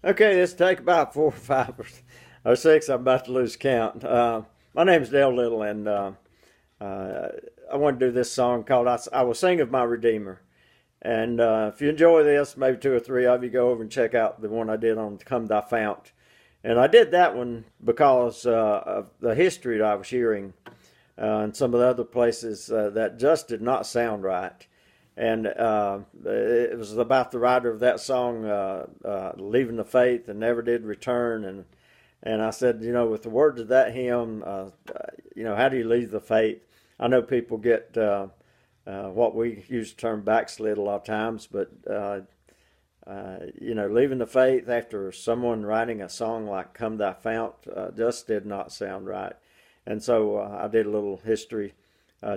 Okay, this take about 4 or 5 or 6. I'm about to lose count. My name's Dale Little, and I want to do this song called I Will Sing of My Redeemer. And if you enjoy this, maybe two or three of you go over and check out the one I did on Come Thy Fount. And I did that one because of the history that I was hearing and some of the other places that just did not sound right. And it was about the writer of that song leaving the faith and never did return. And I said, with the words of that hymn, how do you leave the faith? I know people get what we use the term backslid a lot of times, but leaving the faith after someone writing a song like Come Thy Fount just did not sound right. And so I did a little history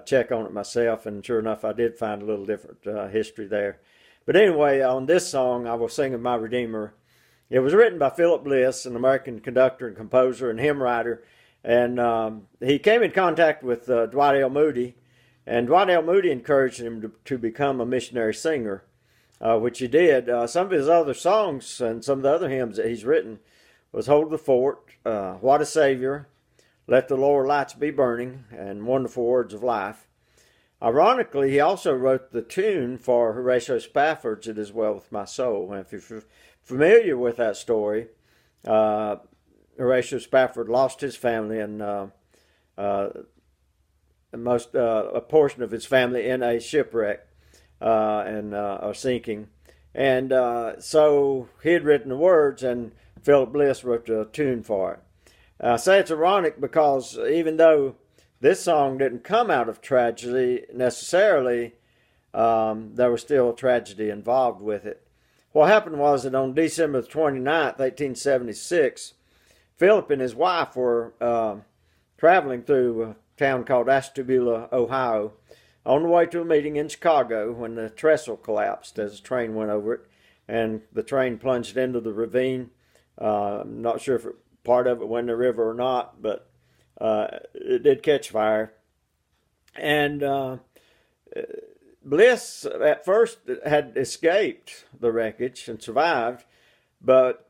check on it myself, and sure enough, I did find a little different history there. But anyway, on this song, I Will Sing of My Redeemer, it was written by Phillip Bliss, an American conductor and composer and hymn writer, and he came in contact with Dwight L. Moody, and Dwight L. Moody encouraged him to become a missionary singer, which he did. Some of his other songs and some of the other hymns that he's written was Hold the Fort, What a Savior, Let the Lower Lights Be Burning, and Wonderful Words of Life. Ironically, he also wrote the tune for Horatio Spafford's It Is Well With My Soul. And if you're familiar with that story, Horatio Spafford lost his family and a portion of his family in a shipwreck or sinking. And so he had written the words, and Phillip Bliss wrote the tune for it. I say it's ironic because even though this song didn't come out of tragedy necessarily, there was still a tragedy involved with it. What happened was that on December 29th, 1876, Philip and his wife were traveling through a town called Ashtabula, Ohio, on the way to a meeting in Chicago when the trestle collapsed as a train went over it, and the train plunged into the ravine. I'm not sure if part of it went in the river or not, but it did catch fire. And Bliss at first had escaped the wreckage and survived, but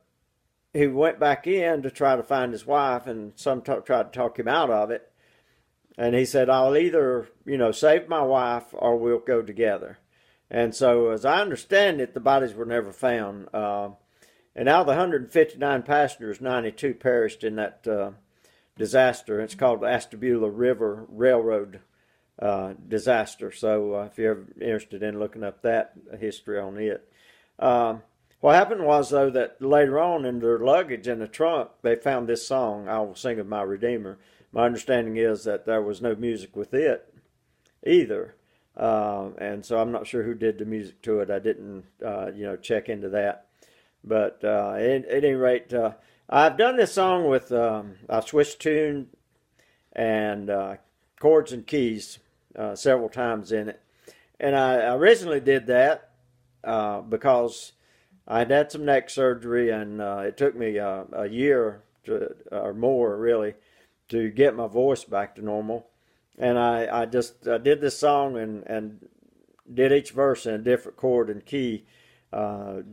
he went back in to try to find his wife, and some tried to talk him out of it. And he said, I'll either, save my wife or we'll go together. And so as I understand it, the bodies were never found. And out of the 159 passengers, 92 perished in that disaster. It's called the Ashtabula River Railroad disaster. So if you're ever interested in looking up that history on it. What happened was, though, that later on in their luggage in the trunk, they found this song, I Will Sing of My Redeemer. My understanding is that there was no music with it either. And so I'm not sure who did the music to it. I didn't, check into that. But at any rate, I've done this song with I switched tune and chords and keys several times in it. And I originally did that because I had some neck surgery, and it took me a year or more, really, to get my voice back to normal. And I did this song and did each verse in a different chord and key,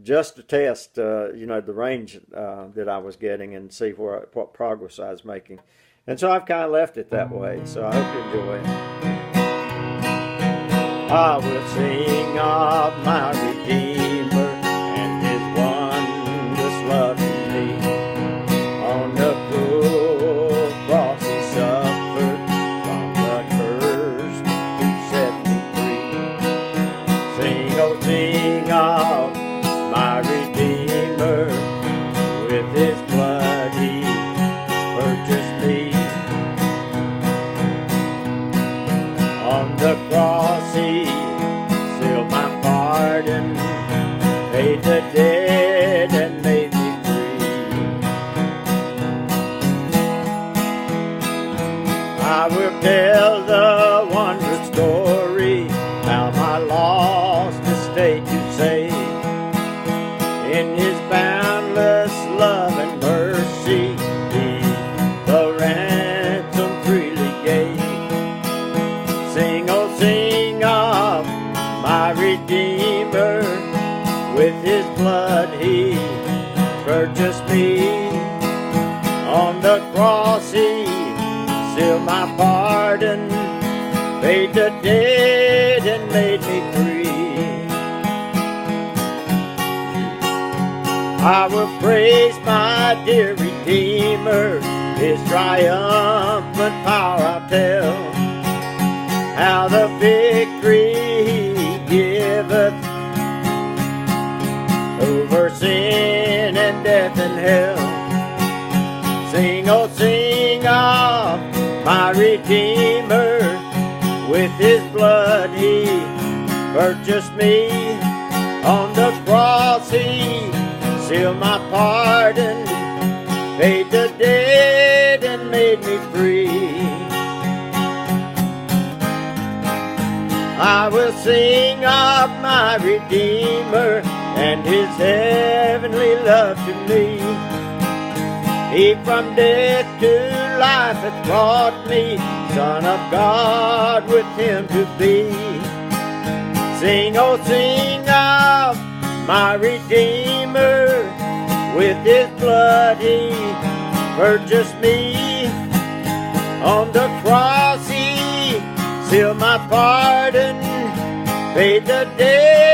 just to test, the range that I was getting and see what progress I was making. And so I've kind of left it that way. So I hope you enjoy it. I will sing of my Redeemer and His wondrous love to me. On the cruel cross He suffered, from the curse to set me free. Sing, oh sing of my Redeemer, with His blood He purchased me. On the cross He sealed my pardon, paid the debt and made me free. I will tell the wondrous story, how my lost estate to save. In His boundless love and mercy, He the ransom freely gave. Sing, oh sing of my Redeemer, with His blood He purchased purchased me. On the cross He sealed my pardon, paid the debt and made me free. I will praise my dear Redeemer, His triumphant power I'll tell, how the victory He giveth over sin and death and hell. Sing, oh sing of my Redeemer, with His blood He purchased me. On the cross He sealed my pardon, paid the debt and made me free. I will sing of my Redeemer and His heavenly love to me. He from death to life hath brought me, Son of God with Him to be. Sing, oh sing of my Redeemer, with His blood He purchased me. On the cross He sealed my pardon, paid the debt